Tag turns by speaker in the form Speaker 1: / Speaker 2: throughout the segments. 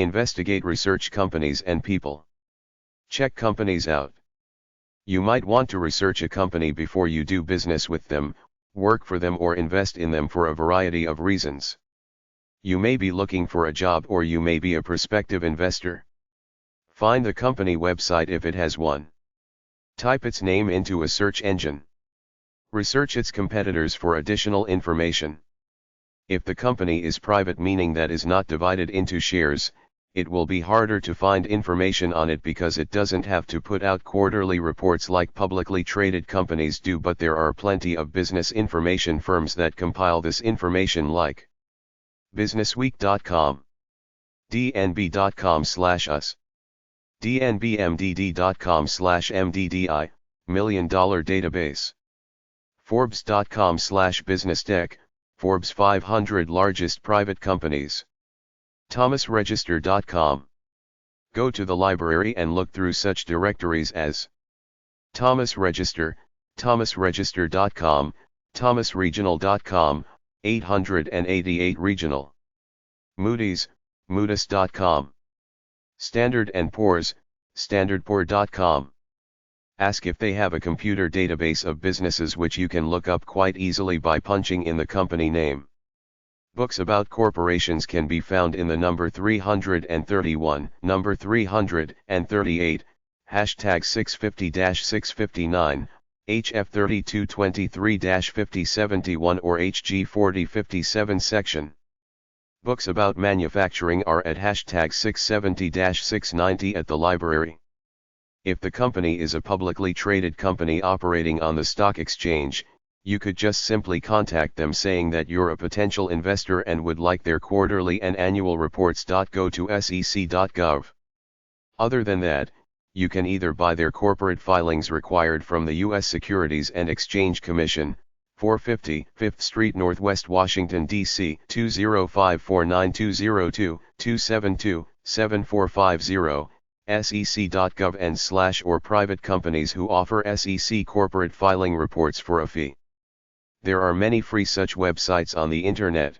Speaker 1: Investigate research companies and people. Check companies out. You might want to research a company before you do business with them, work for them or invest in them for a variety of reasons. You may be looking for a job or you may be a prospective investor. Find the company website if it has one. Type its name into a search engine. Research its competitors for additional information. If the company is private, meaning that is not divided into shares, it will be harder to find information on it because it doesn't have to put out quarterly reports like publicly traded companies do, but there are plenty of business information firms that compile this information like businessweek.com, dnb.com/us, dnbmdd.com/mddi, $1 Million Database, forbes.com/businessdeck, Forbes 500 largest private companies, thomasregister.com. Go to the library and look through such directories as Thomas Register, thomasregister.com, thomasregional.com, 888 regional. Moody's, moodys.com. Standard & Poor's, standardpoor.com. Ask if they have a computer database of businesses which you can look up quite easily by punching in the company name. Books about corporations can be found in the number 331, number 338, hashtag 650-659, HF 3223-5071 or HG 4057 section. Books about manufacturing are at hashtag 670-690 at the library. If the company is a publicly traded company operating on the stock exchange, you could just simply contact them saying that you're a potential investor and would like their quarterly and annual reports. Go to sec.gov. Other than that, you can either buy their corporate filings required from the U.S. Securities and Exchange Commission, 450 5th Street Northwest, Washington, D.C. 205492022727450, sec.gov or private companies who offer SEC corporate filing reports for a fee. There are many free such websites on the internet.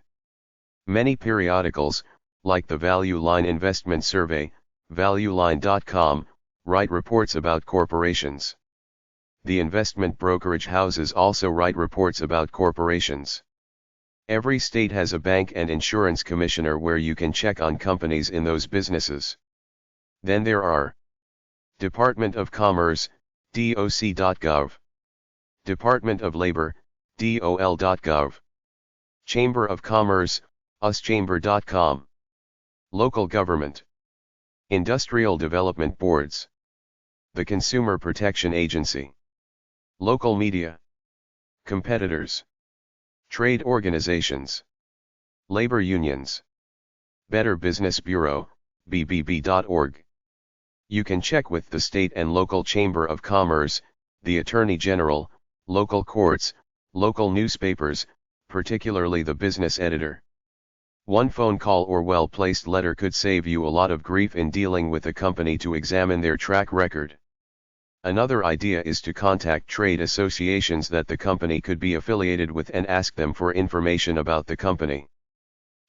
Speaker 1: Many periodicals, like the Value Line Investment Survey, valueline.com, write reports about corporations. The investment brokerage houses also write reports about corporations. Every state has a bank and insurance commissioner where you can check on companies in those businesses. Then there are Department of Commerce, doc.gov, Department of Labor, dol.gov, Chamber of Commerce, uschamber.com, Local Government, Industrial Development Boards, the Consumer Protection Agency, Local Media, Competitors, Trade Organizations, Labor Unions, Better Business Bureau, bbb.org. You can check with the state and local Chamber of Commerce, the Attorney General, local courts, local newspapers, particularly the business editor. One phone call or well-placed letter could save you a lot of grief in dealing with a company to examine their track record. Another idea is to contact trade associations that the company could be affiliated with and ask them for information about the company.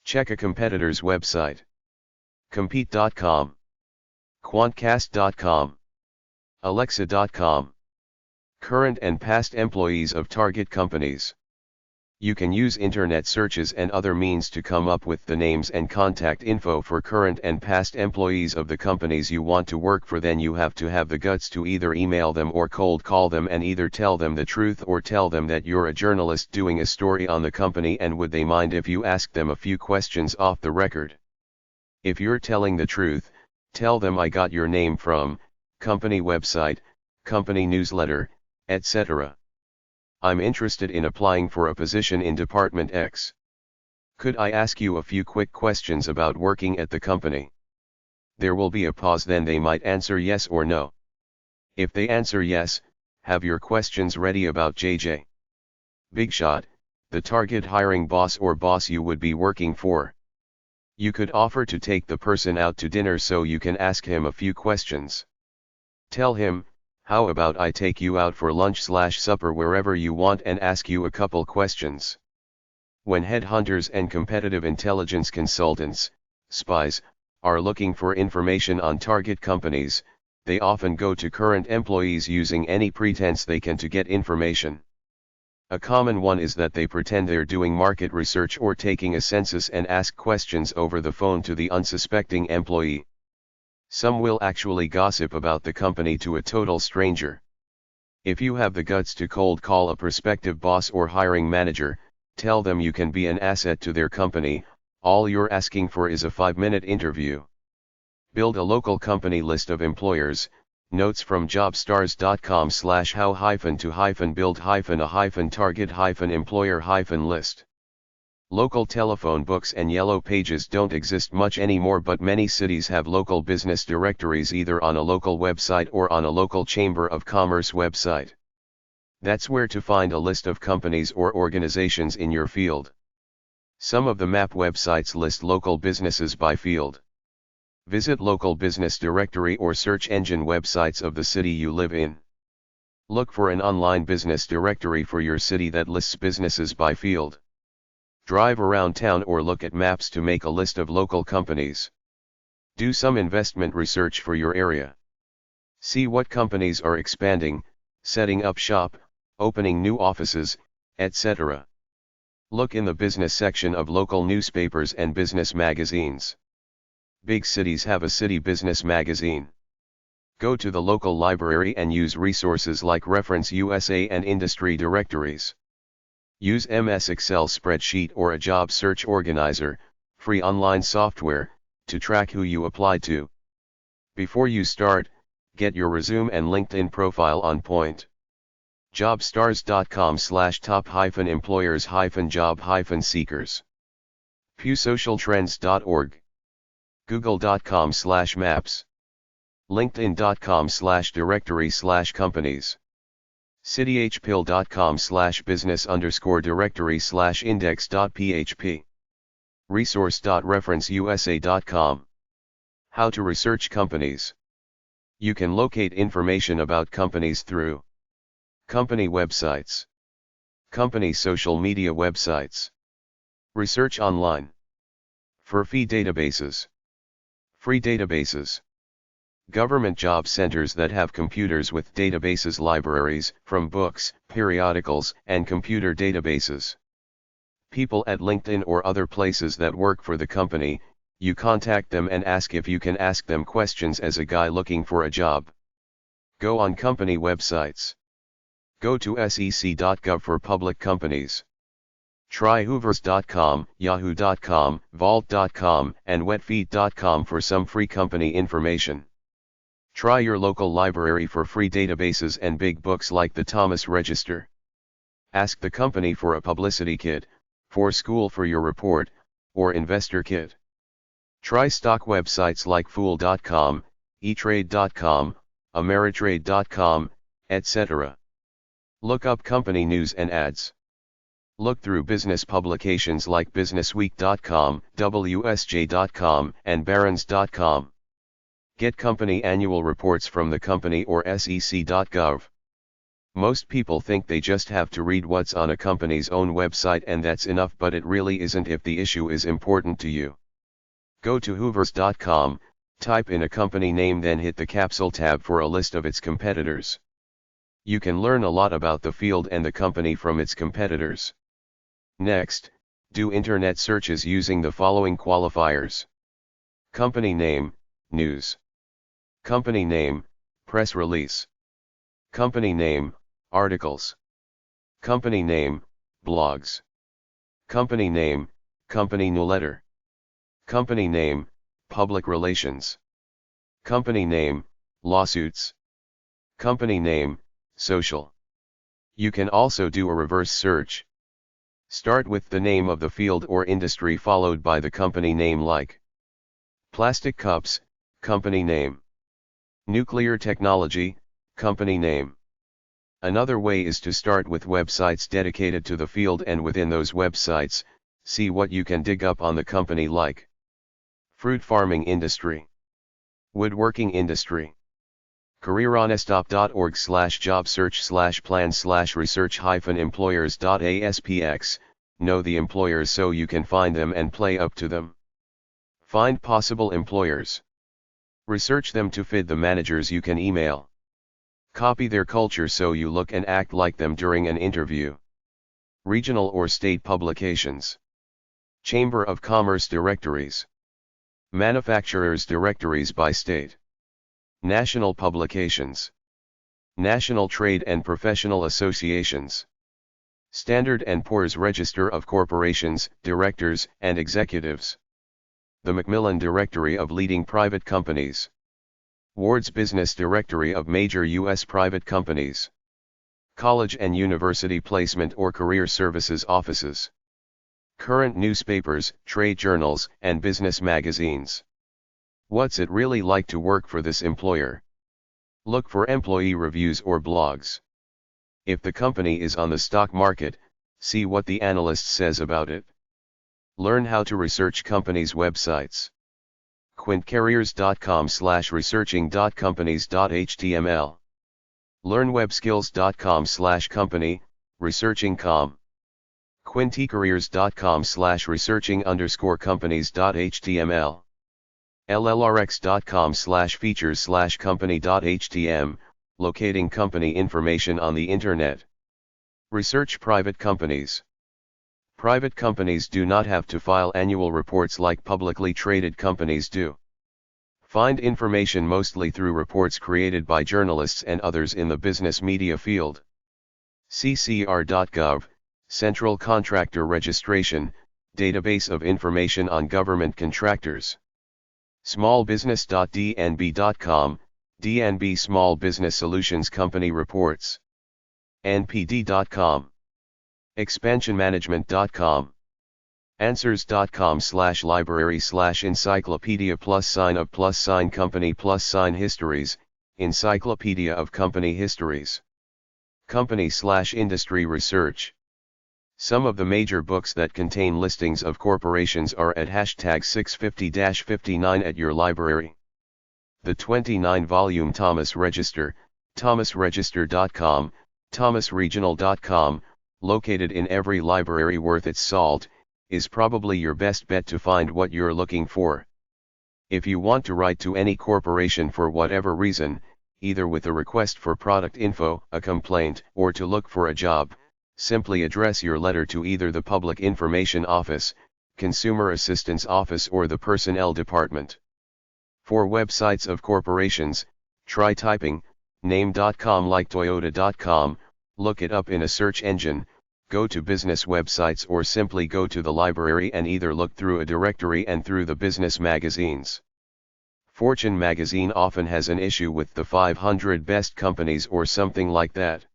Speaker 1: Check a competitor's website. Compete.com, Quantcast.com, Alexa.com. Current and past employees of target companies. You can use internet searches and other means to come up with the names and contact info for current and past employees of the companies you want to work for. Then you have to have the guts to either email them or cold call them and either tell them the truth or tell them that you're a journalist doing a story on the company and would they mind if you ask them a few questions off the record. If you're telling the truth, tell them I got your name from company website, company newsletter, etc. I'm interested in applying for a position in Department X. Could I ask you a few quick questions about working at the company? There will be a pause, then they might answer yes or no. If they answer yes, have your questions ready about JJ. Big shot, the target hiring boss or boss you would be working for. You could offer to take the person out to dinner so you can ask him a few questions. Tell him, how about I take you out for lunch/supper wherever you want and ask you a couple questions. When headhunters and competitive intelligence consultants, spies, are looking for information on target companies, they often go to current employees using any pretense they can to get information. A common one is that they pretend they're doing market research or taking a census and ask questions over the phone to the unsuspecting employee. Some will actually gossip about the company to a total stranger. If you have the guts to cold call a prospective boss or hiring manager, tell them you can be an asset to their company. All you're asking for is a 5-minute interview. Build a local company list of employers. Notes from jobstars.com/how-to-build-a-target-employer-list. Local telephone books and yellow pages don't exist much anymore, but many cities have local business directories either on a local website or on a local chamber of commerce website. That's where to find a list of companies or organizations in your field. Some of the map websites list local businesses by field. Visit local business directory or search engine websites of the city you live in. Look for an online business directory for your city that lists businesses by field. Drive around town or look at maps to make a list of local companies. Do some investment research for your area. See what companies are expanding, setting up shop, opening new offices, etc. Look in the business section of local newspapers and business magazines. Big cities have a city business magazine. Go to the local library and use resources like Reference USA and industry directories. Use MS Excel spreadsheet or a job search organizer, free online software, to track who you applied to. Before you start, get your resume and LinkedIn profile on point. jobstars.com/top-employers-job-seekers. pewsocialtrends.org. google.com/maps. linkedin.com/directory/companies. cityhpill.com/business_directory/index.php. resource.referenceusa.com. How to research companies. You can locate information about companies through company websites, company social media websites, research online, for fee databases, free databases, government job centers that have computers with databases, libraries from books, periodicals, and computer databases. People at LinkedIn or other places that work for the company, you contact them and ask if you can ask them questions as a guy looking for a job. Go on company websites. Go to sec.gov for public companies. Try hoovers.com, yahoo.com, vault.com, and wetfeet.com for some free company information. Try your local library for free databases and big books like the Thomas Register. Ask the company for a publicity kit, for school for your report, or investor kit. Try stock websites like fool.com, etrade.com, ameritrade.com, etc. Look up company news and ads. Look through business publications like businessweek.com, wsj.com, and barons.com. Get company annual reports from the company or sec.gov. Most people think they just have to read what's on a company's own website and that's enough, but it really isn't if the issue is important to you. Go to hoovers.com, type in a company name, then hit the capsule tab for a list of its competitors. You can learn a lot about the field and the company from its competitors. Next, do internet searches using the following qualifiers: company name, news; company name, press release; company name, articles; company name, blogs; company name, company newsletter; company name, public relations; company name, lawsuits; company name, social. You can also do a reverse search. Start with the name of the field or industry followed by the company name, like plastic cups, company name; nuclear technology, company name. Another way is to start with websites dedicated to the field, and within those websites, see what you can dig up on the company, like fruit farming industry, woodworking industry. careeronestop.org/job search/plan/research-employers.aspx, know the employers so you can find them and play up to them. Find possible employers. Research them to fit the managers you can email. Copy their culture so you look and act like them during an interview. Regional or state publications. Chamber of Commerce directories. Manufacturers directories by state. National publications. National trade and professional associations. Standard & Poor's Register of Corporations, Directors, and Executives. The Macmillan Directory of Leading Private Companies. Ward's Business Directory of Major U.S. Private Companies. College and University Placement or Career Services Offices. Current newspapers, trade journals, and business magazines. What's it really like to work for this employer? Look for employee reviews or blogs. If the company is on the stock market, see what the analyst says about it. Learn how to research companies' websites. quintcarriers.com/researching.companies.html. learnwebskills.com/company, researching.com. quintcarriers.com/researching_companies.html. llrx.com/features/company.htm, locating company information on the Internet. Research private companies. Private companies do not have to file annual reports like publicly traded companies do. Find information mostly through reports created by journalists and others in the business media field. ccr.gov, Central Contractor Registration, database of information on government contractors. smallbusiness.dnb.com, DNB Small Business Solutions Company Reports. npd.com. expansionmanagement.com. answers.com/library/encyclopedia +of +company +histories, encyclopedia of company histories. company/industry research. Some of the major books that contain listings of corporations are at #650-59 at your library. The 29-volume Thomas Register, thomasregister.com, thomasregional.com, located in every library worth its salt, is probably your best bet to find what you're looking for. If you want to write to any corporation for whatever reason, either with a request for product info, a complaint, or to look for a job, simply address your letter to either the Public Information Office, Consumer Assistance Office, or the Personnel Department. For websites of corporations, try typing name.com like toyota.com, look it up in a search engine, go to business websites, or simply go to the library and either look through a directory and through the business magazines. Fortune magazine often has an issue with the 500 best companies or something like that.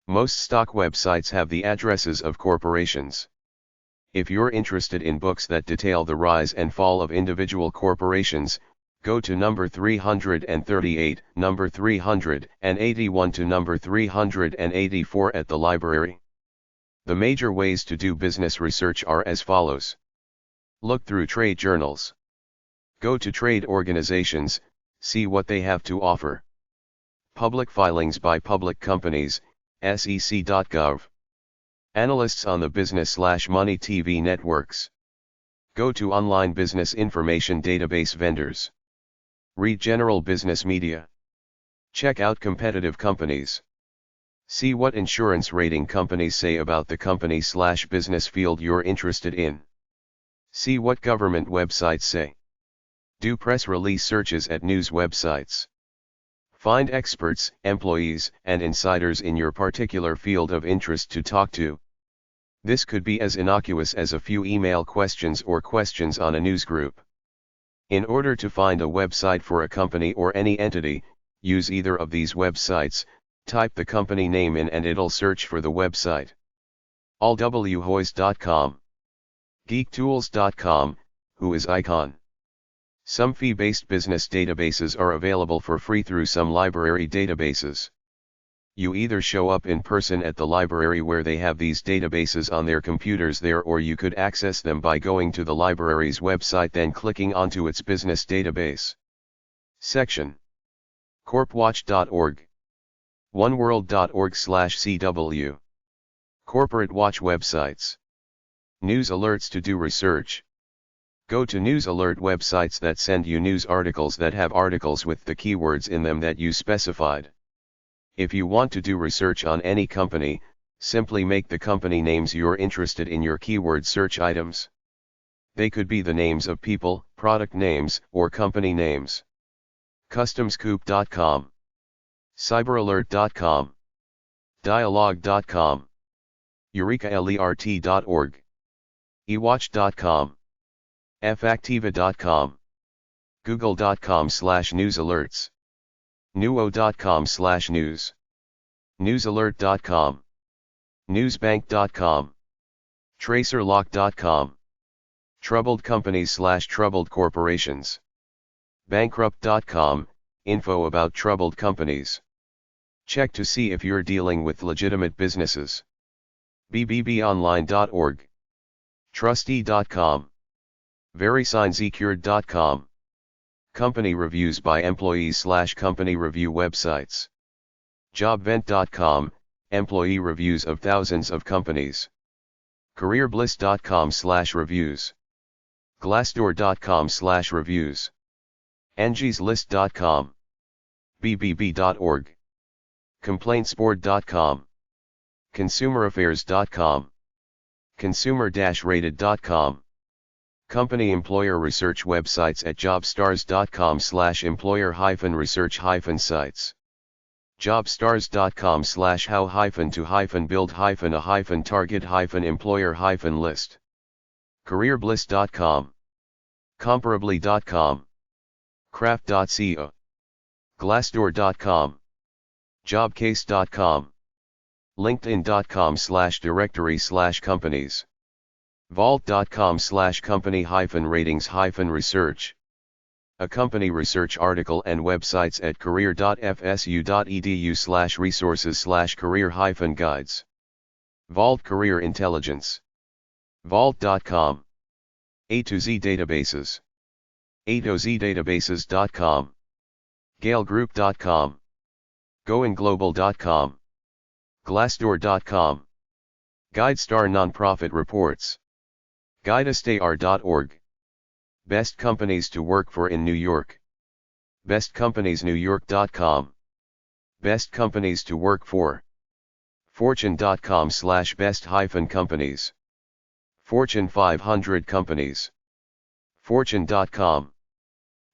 Speaker 1: Most stock websites have the addresses of corporations. If you're interested in books that detail the rise and fall of individual corporations, go to number 338, number 381 to number 384 at the library. The major ways to do business research are as follows. Look through trade journals. Go to trade organizations, see what they have to offer. Public filings by public companies, sec.gov. Analysts on the business/money TV networks. Go to online business information database vendors. Read general business media. Check out competitive companies. See what insurance rating companies say about the company/business field you're interested in. See what government websites say. Do press release searches at news websites. Find experts, employees, and insiders in your particular field of interest to talk to. This could be as innocuous as a few email questions or questions on a news group. In order to find a website for a company or any entity, use either of these websites, type the company name in and it'll search for the website. allwhois.com. geektools.com, who is Icon. Some fee-based business databases are available for free through some library databases. You either show up in person at the library where they have these databases on their computers there, or you could access them by going to the library's website then clicking onto its business database section. corpwatch.org. oneworld.org/cw. Corporate Watch websites. News alerts to do research. Go to news alert websites that send you news articles that have articles with the keywords in them that you specified. If you want to do research on any company, simply make the company names you're interested in your keyword search items. They could be the names of people, product names, or company names. Customscoop.com, cyberalert.com, dialogue.com, eurekalert.org, ewatch.com, factiva.com, google.com/newsalerts, nuo.com/news, newsalert.com, newsbank.com, tracerlock.com, troubled companies/troubled corporations, bankrupt.com, info about troubled companies. Check to see if you're dealing with legitimate businesses. bbbonline.org, trustee.com, verysignsecured.com, company reviews by employees/company review websites, jobvent.com, employee reviews of thousands of companies, careerbliss.com/reviews, glassdoor.com/reviews, angieslist.com, bbb.org, complaintsboard.com, consumeraffairs.com, consumer-rated.com, company employer research websites at jobstars.com/employer-research-sites, jobstars.com/how-build-a-target-employer-list, careerbliss.com, comparably.com, craft.co, glassdoor.com, jobcase.com, linkedin.com/directory/companies, vault.com/company-ratings-research, a company research article and websites at career.fsu.edu/resources/career-guides, Vault Career Intelligence, vault.com, A to Z databases, A2ZDatabases.com, galegroup.com, goingglobal.com, glassdoor.com, GuideStar Nonprofit Reports, guideastar.org, Best Companies to Work For in New York, bestcompaniesnewyork.com, Best Companies to Work For, fortune.com/best-companies, Fortune 500 companies, fortune.com,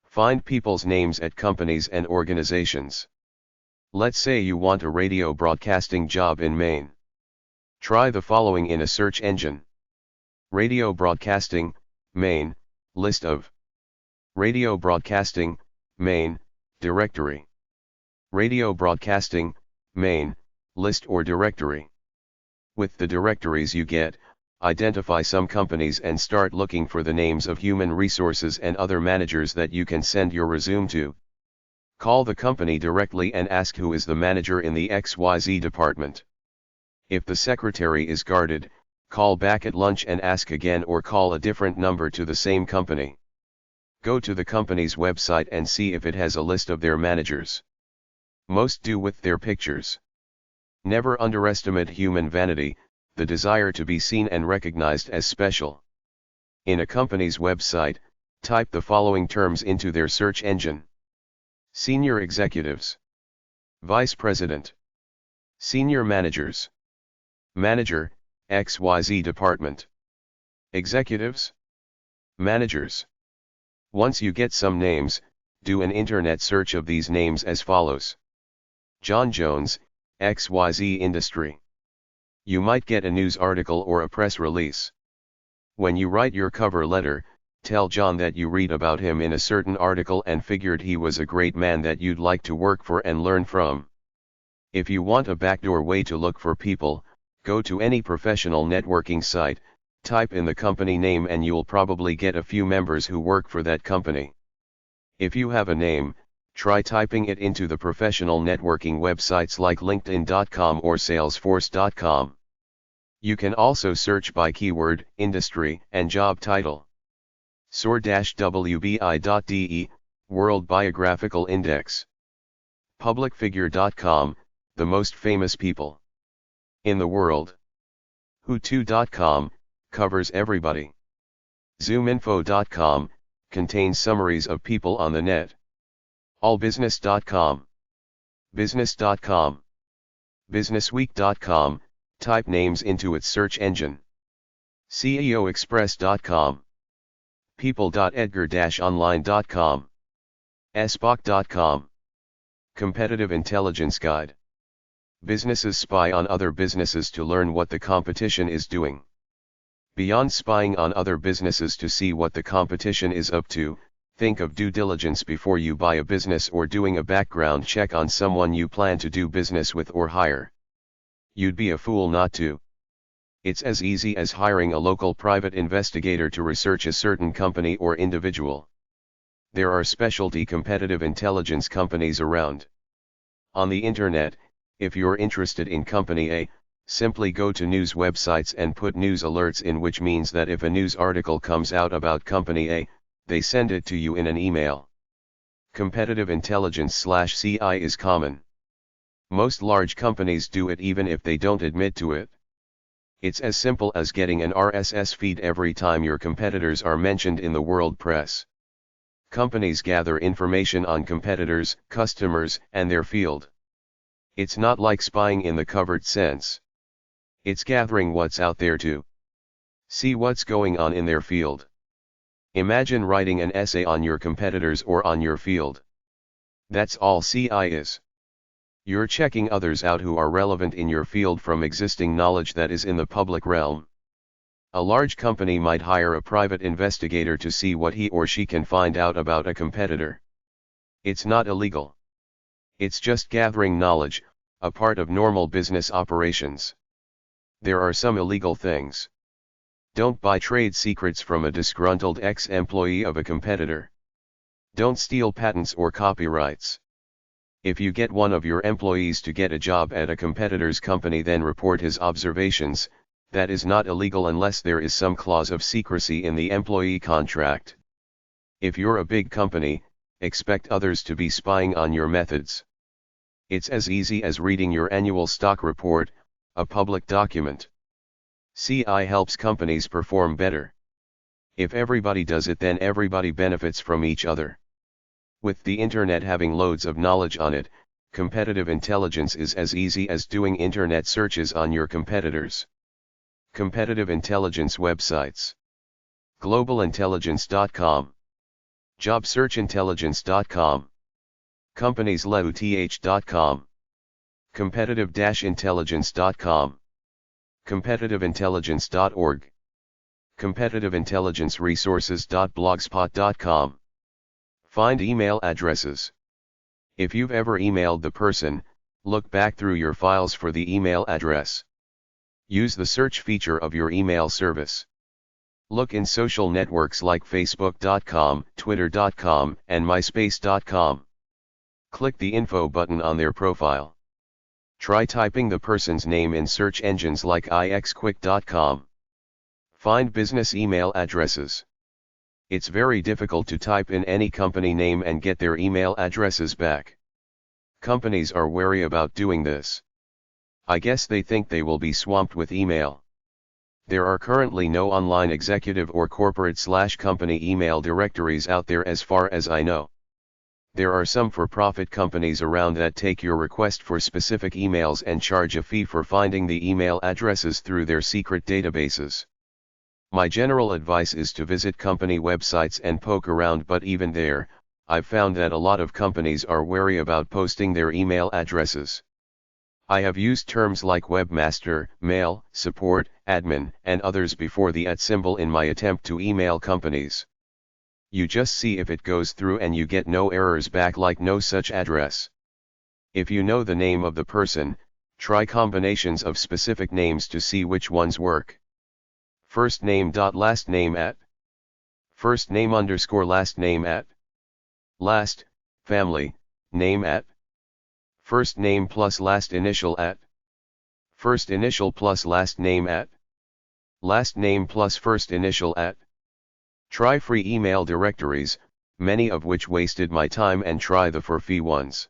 Speaker 1: find people's names at companies and organizations. Let's say you want a radio broadcasting job in Maine. Try the following in a search engine. Radio broadcasting, Maine, list of. Radio broadcasting, Maine, directory. Radio broadcasting, Maine, list or directory. With the directories you get, identify some companies and start looking for the names of human resources and other managers that you can send your resume to. Call the company directly and ask who is the manager in the XYZ department. If the secretary is guarded, call back at lunch and ask again or call a different number to the same company. Go to the company's website and see if it has a list of their managers. Most do with their pictures. Never underestimate human vanity, the desire to be seen and recognized as special. In a company's website, type the following terms into their search engine. Senior executives, vice president, senior managers, manager, XYZ department, executives, managers. Once you get some names, do an internet search of these names as follows. John Jones, XYZ industry. You might get a news article or a press release. When you write your cover letter, tell John that you read about him in a certain article and figured he was a great man that you'd like to work for and learn from. If you want a backdoor way to look for people, go to any professional networking site, type in the company name and you'll probably get a few members who work for that company. If you have a name, try typing it into the professional networking websites like LinkedIn.com or Salesforce.com. You can also search by keyword, industry, and job title. SOAR-WBI.de, World Biographical Index. Publicfigure.com, the most famous people in the world. Who2.com, covers everybody. Zoominfo.com, contains summaries of people on the net. Allbusiness.com. Business.com. Businessweek.com, type names into its search engine. CEOexpress.com. People.edgar-online.com. SBOC.com. Competitive Intelligence Guide. Businesses spy on other businesses to learn what the competition is doing. Beyond spying on other businesses to see what the competition is up to, think of due diligence before you buy a business or doing a background check on someone you plan to do business with or hire. You'd be a fool not to. It's as easy as hiring a local private investigator to research a certain company or individual. There are specialty competitive intelligence companies around. On the internet, if you're interested in company A, simply go to news websites and put news alerts in, which means that if a news article comes out about company A, they send it to you in an email. Competitive intelligence/CI is common. Most large companies do it even if they don't admit to it. It's as simple as getting an RSS feed every time your competitors are mentioned in the world press. Companies gather information on competitors, customers, and their field. It's not like spying in the covert sense. It's gathering what's out there to see what's going on in their field. Imagine writing an essay on your competitors or on your field. That's all CI is. You're checking others out who are relevant in your field from existing knowledge that is in the public realm. A large company might hire a private investigator to see what he or she can find out about a competitor. It's not illegal. It's just gathering knowledge, a part of normal business operations. There are some illegal things. Don't buy trade secrets from a disgruntled ex-employee of a competitor. Don't steal patents or copyrights. If you get one of your employees to get a job at a competitor's company, then report his observations. That is not illegal unless there is some clause of secrecy in the employee contract. If you're a big company, expect others to be spying on your methods. It's as easy as reading your annual stock report, a public document. CI helps companies perform better. If everybody does it, then everybody benefits from each other. With the internet having loads of knowledge on it, competitive intelligence is as easy as doing internet searches on your competitors. Competitive intelligence websites. Globalintelligence.com. JobSearchIntelligence.com. CompaniesLeUTH.com. Competitive-intelligence.com. CompetitiveIntelligence.org. CompetitiveIntelligenceResources.blogspot.com. Find email addresses. If you've ever emailed the person, look back through your files for the email address. Use the search feature of your email service. Look in social networks like Facebook.com, Twitter.com, and MySpace.com. Click the info button on their profile. Try typing the person's name in search engines like ixquick.com. Find business email addresses. It's very difficult to type in any company name and get their email addresses back. Companies are wary about doing this. I guess they think they will be swamped with email. There are currently no online executive or corporate/company email directories out there as far as I know. There are some for-profit companies around that take your request for specific emails and charge a fee for finding the email addresses through their secret databases. My general advice is to visit company websites and poke around, but even there, I've found that a lot of companies are wary about posting their email addresses. I have used terms like webmaster, mail, support, admin, and others before the @ in my attempt to email companies. You just see if it goes through and you get no errors back like no such address. If you know the name of the person, try combinations of specific names to see which ones work. First name dot last name at. First name underscore last name at. Last, family, name at. First name plus last initial at. First initial plus last name at. Last name plus first initial at. Try free email directories, many of which wasted my time, and try the for-fee ones.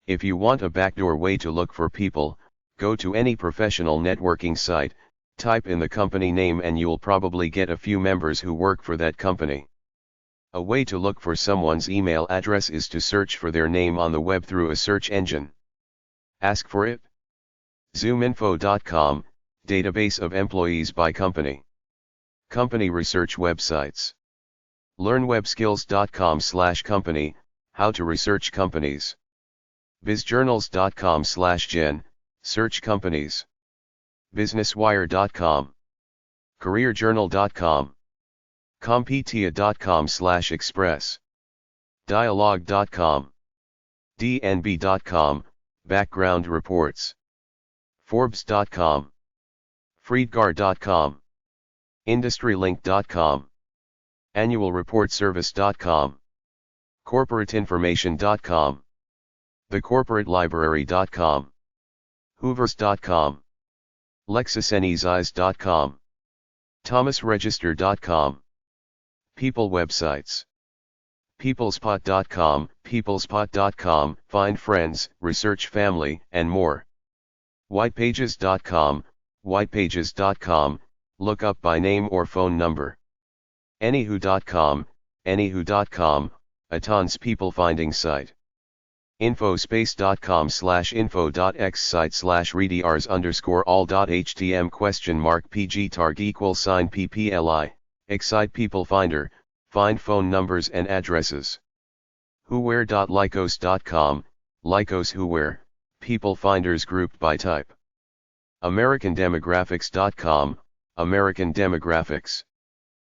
Speaker 1: If you want a backdoor way to look for people, go to any professional networking site, Type in the company name and you'll probably get a few members who work for that company. A way to look for someone's email address is to search for their name on the web through a search engine. Ask for it. Zoominfo.com, database of employees by company. Company research websites. Learnwebskills.com/company, how to research companies. Bizjournals.com/gen, search companies. Businesswire.com. Careerjournal.com. Competia.com/express. Dialogue.com. DNB.com, background reports. Forbes.com. Freedgar.com. IndustryLink.com. AnnualReportService.com. CorporateInformation.com. TheCorporateLibrary.com. Hoovers.com. LexisNSeyes.com. ThomasRegister.com. People websites. Peoplespot.com, Peoplespot.com, find friends, research family, and more. Whitepages.com, Whitepages.com, look up by name or phone number. Anywho.com, Anywho.com, a tons people finding site. Infospace.com/info.x site/readrs_all.htm ?PG targ =PPLI, excite people finder, find phone numbers and addresses. Whowhere.lycos.com, Lycos Whowhere, people finders grouped by type. AmericanDemographics.com, American Demographics.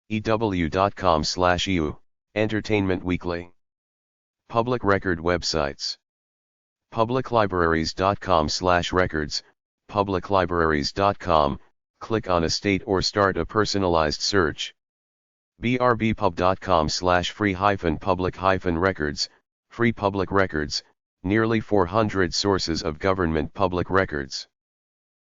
Speaker 1: EW.com/EU, Entertainment Weekly. Public record websites. Publiclibraries.com/records, publiclibraries.com, click on a state or start a personalized search. brbpub.com/free-public-records, free public records, nearly 400 sources of government public records.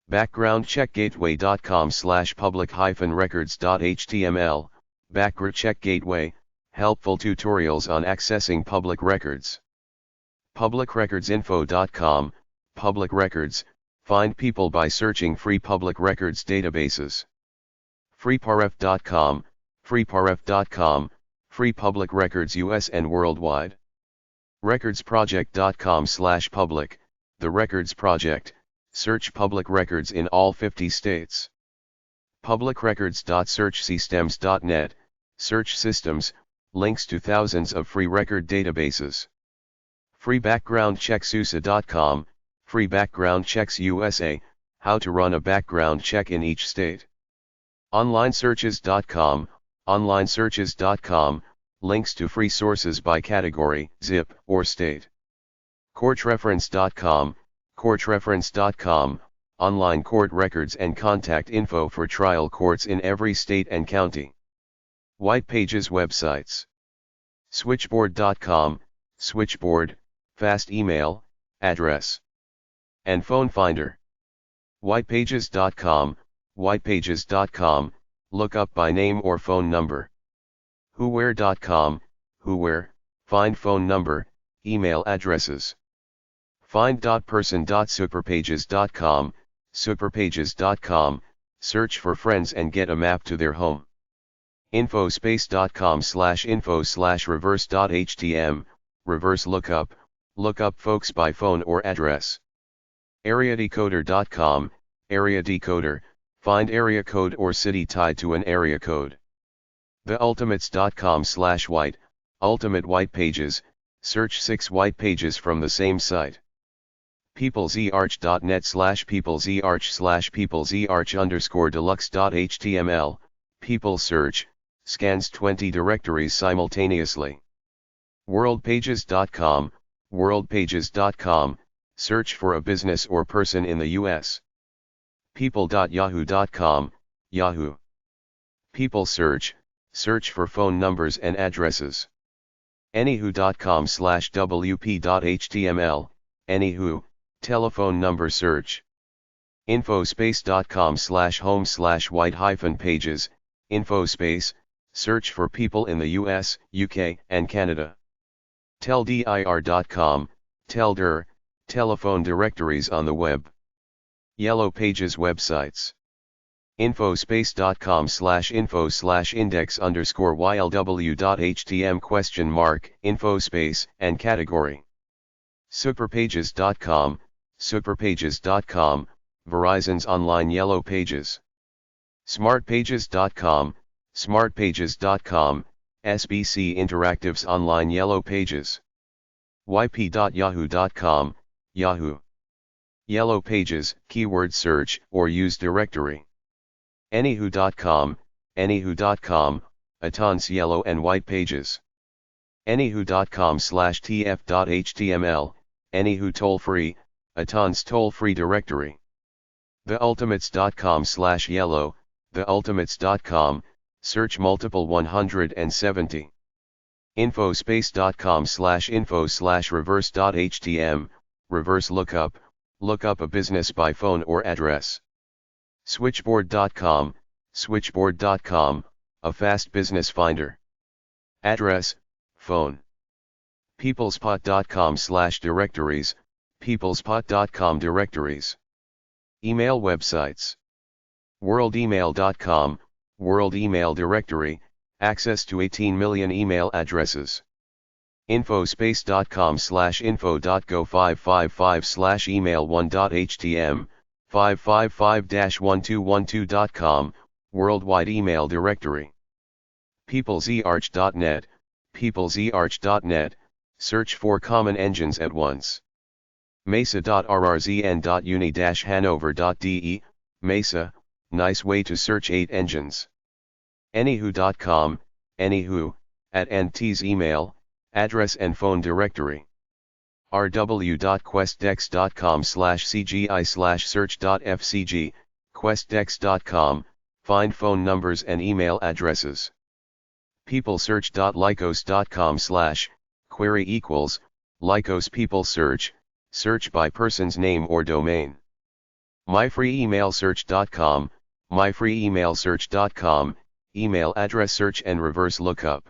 Speaker 1: Backgroundcheckgateway.com/public-records.html, Background Check Gateway, helpful tutorials on accessing public records. Publicrecordsinfo.com, public records, find people by searching free public records databases. freeparef.com, freeparef.com, free public records US and worldwide. Recordsproject.com/public, the Records Project, search public records in all 50 states. Publicrecords.searchsystems.net, search systems, links to thousands of free record databases. Freebackgroundchecksusa.com, free background checks USA, how to run a background check in each state. Onlinesearches.com, onlinesearches.com, links to free sources by category, zip, or state. Courtreference.com, courtreference.com, online court records and contact info for trial courts in every state and county. White Pages websites. Switchboard.com, switchboard, fast email, address, and phone finder. Whitepages.com, whitepages.com, look up by name or phone number. Whowhere.com, Whowhere, find phone number, email addresses. Find.person.superpages.com, superpages.com, search for friends and get a map to their home. Infospace.com/info/reverse.htm, reverse lookup, look up folks by phone or address. Areadecoder.com, area decoder, find area code or city tied to an area code. TheUltimates.com/white, ultimate white pages, search 6 white pages from the same site. peoplesearch.net/peoplesearch/peoplesearch_deluxe.html, people search, scans 20 directories simultaneously. Worldpages.com, worldpages.com, search for a business or person in the US. People.yahoo.com, Yahoo. People search, search for phone numbers and addresses. Anywho.com/wp.html, Anywho, telephone number search. Infospace.com/home/white-pages, Infospace, search for people in the US, UK, and Canada. Telldir.com, Telldir, telephone directories on the web. Yellow Pages websites. infospace.com/info/index_ylw.htm ? Infospace and category. Superpages.com, superpages.com, Verizon's online yellow pages. Smartpages.com, smartpages.com, SBC Interactive's online yellow pages. yp.yahoo.com, Yahoo. Yellow pages, keyword search or use directory. Anywho.com, anywho.com, Aton's yellow and white pages. Anywho.com/tf.html, Anywho toll-free, Aton's toll-free directory. Theultimates.com/yellow, theultimates.com, search multiple 170. Infospace.com/info/reverse.htm, reverse lookup, look up a business by phone or address. Switchboard.com, switchboard.com, a fast business finder. Address, phone. Peoplespot.com/directories, peoplespot.com directories. Email websites. Worldemail.com, world email directory, access to 18 million email addresses. Infospace.com/info.go555/email1.htm, 555-1212.com, worldwide email directory. Peoplesearch.net, peoplesearch.net, search for common engines at once. Mesa.rrzn.uni-hanover.de, Mesa, nice way to search 8 engines. Anywho.com, Anywho, at NT's email, address and phone directory. rwquestdex.com/cgi/search.fcg, questdex.com, find phone numbers and email addresses. Peoplesearch.lycos.com/ query equals, Lycos people search, search by person's name or domain. myfreeemailsearch.com, myfreeemailsearch.com, email address search and reverse lookup.